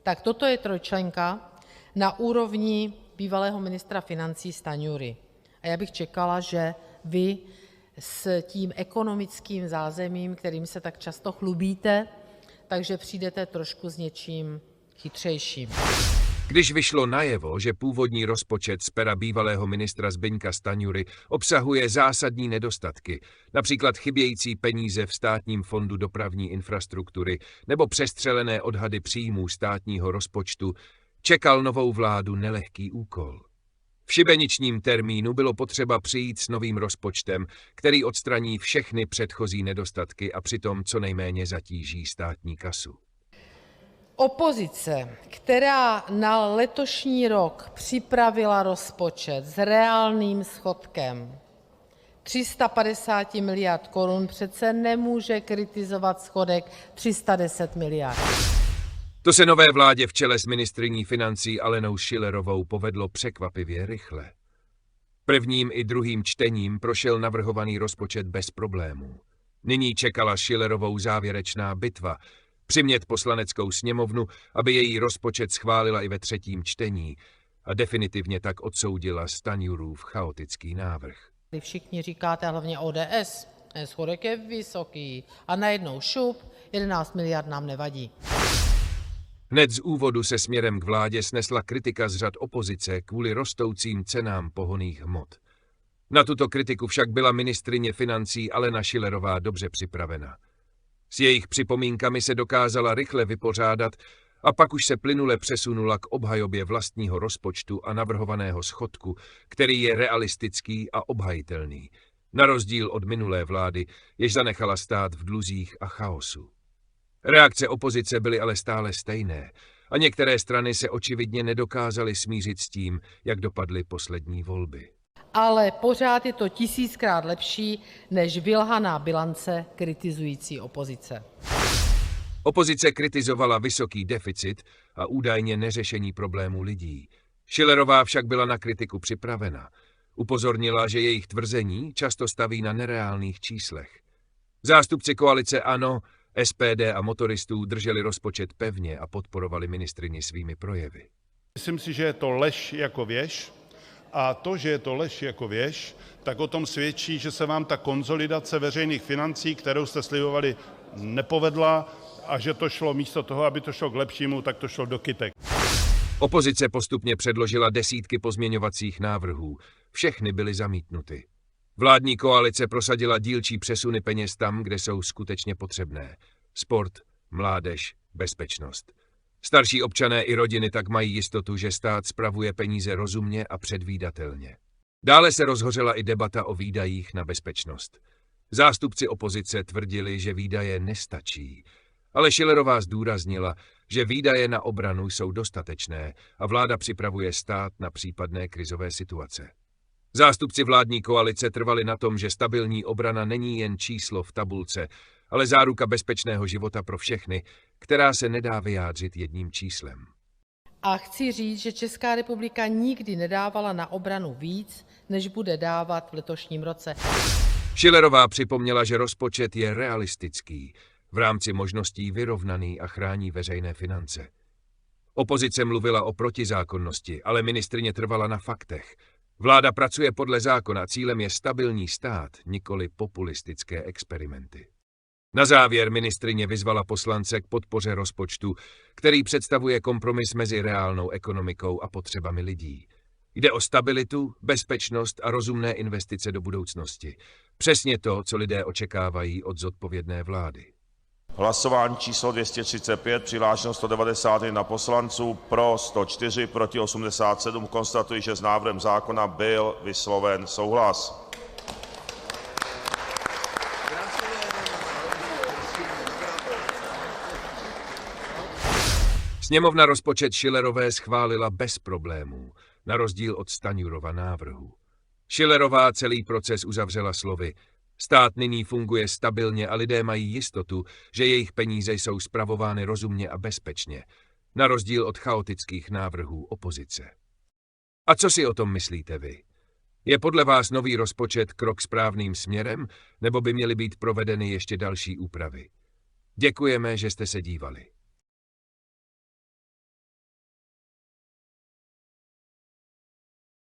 Tak toto je trojčlenka na úrovni bývalého ministra financí Stanjury. A já bych čekala, že vy s tím ekonomickým zázemím, kterým se tak často chlubíte, takže přijdete trošku s něčím chytřejším. Když vyšlo najevo, že původní rozpočet z pera bývalého ministra Zbyňka Stanjury obsahuje zásadní nedostatky, například chybějící peníze v Státním fondu dopravní infrastruktury nebo přestřelené odhady příjmů státního rozpočtu, čekal novou vládu nelehký úkol. V šibeničním termínu bylo potřeba přijít s novým rozpočtem, který odstraní všechny předchozí nedostatky a přitom co nejméně zatíží státní kasu. Opozice, která na letošní rok připravila rozpočet s reálným schodkem 350 miliard korun, přece nemůže kritizovat schodek 310 miliard. To se nové vládě v čele s ministryní financí Alenou Schillerovou povedlo překvapivě rychle. Prvním i druhým čtením prošel navrhovaný rozpočet bez problémů. Nyní čekala Schillerovou závěrečná bitva, přimět poslaneckou sněmovnu, aby její rozpočet schválila i ve třetím čtení a definitivně tak odsoudila Stanjurův chaotický návrh. Vy všichni říkáte, hlavně ODS, schodek je vysoký a najednou šup, 11 miliard nám nevadí. Hned z úvodu se směrem k vládě snesla kritika z řad opozice kvůli rostoucím cenám pohonných hmot. Na tuto kritiku však byla ministryně financí Alena Schillerová dobře připravena. S jejich připomínkami se dokázala rychle vypořádat a pak už se plynule přesunula k obhajobě vlastního rozpočtu a navrhovaného schodku, který je realistický a obhajitelný, na rozdíl od minulé vlády, jež zanechala stát v dluzích a chaosu. Reakce opozice byly ale stále stejné a některé strany se očividně nedokázaly smířit s tím, jak dopadly poslední volby. Ale pořád je to 1000krát lepší než vylhaná bilance kritizující opozice. Opozice kritizovala vysoký deficit a údajně neřešení problémů lidí. Schillerová však byla na kritiku připravena. Upozornila, že jejich tvrzení často staví na nereálných číslech. Zástupci koalice ANO, SPD a motoristů drželi rozpočet pevně a podporovali ministryni svými projevy. Myslím si, že je to lež jako věž. A to, že je to lež jako věž, tak o tom svědčí, že se vám ta konsolidace veřejných financí, kterou jste slibovali, nepovedla a že to šlo místo toho, aby to šlo k lepšímu, tak to šlo do kytek. Opozice postupně předložila desítky pozměňovacích návrhů. Všechny byly zamítnuty. Vládní koalice prosadila dílčí přesuny peněz tam, kde jsou skutečně potřebné. Sport, mládež, bezpečnost. Starší občané i rodiny tak mají jistotu, že stát spravuje peníze rozumně a předvídatelně. Dále se rozhořela i debata o výdajích na bezpečnost. Zástupci opozice tvrdili, že výdaje nestačí, ale Schillerová zdůraznila, že výdaje na obranu jsou dostatečné a vláda připravuje stát na případné krizové situace. Zástupci vládní koalice trvali na tom, že stabilní obrana není jen číslo v tabulce, ale záruka bezpečného života pro všechny, která se nedá vyjádřit jedním číslem. A chci říct, že Česká republika nikdy nedávala na obranu víc, než bude dávat v letošním roce. Schillerová připomněla, že rozpočet je realistický, v rámci možností vyrovnaný a chrání veřejné finance. Opozice mluvila o protizákonnosti, ale ministryně trvala na faktech. Vláda pracuje podle zákona, cílem je stabilní stát, nikoli populistické experimenty. Na závěr ministryně vyzvala poslance k podpoře rozpočtu, který představuje kompromis mezi reálnou ekonomikou a potřebami lidí. Jde o stabilitu, bezpečnost a rozumné investice do budoucnosti. Přesně to, co lidé očekávají od zodpovědné vlády. Hlasování číslo 235, přihlášeno 191 poslanců, pro 104, proti 87. Konstatuji, že s návrhem zákona byl vysloven souhlas. Sněmovna rozpočet Schillerové schválila bez problémů, na rozdíl od Stanjurova návrhu. Schillerová celý proces uzavřela slovy: stát nyní funguje stabilně a lidé mají jistotu, že jejich peníze jsou spravovány rozumně a bezpečně, na rozdíl od chaotických návrhů opozice. A co si o tom myslíte vy? Je podle vás nový rozpočet krok správným směrem, nebo by měly být provedeny ještě další úpravy? Děkujeme, že jste se dívali.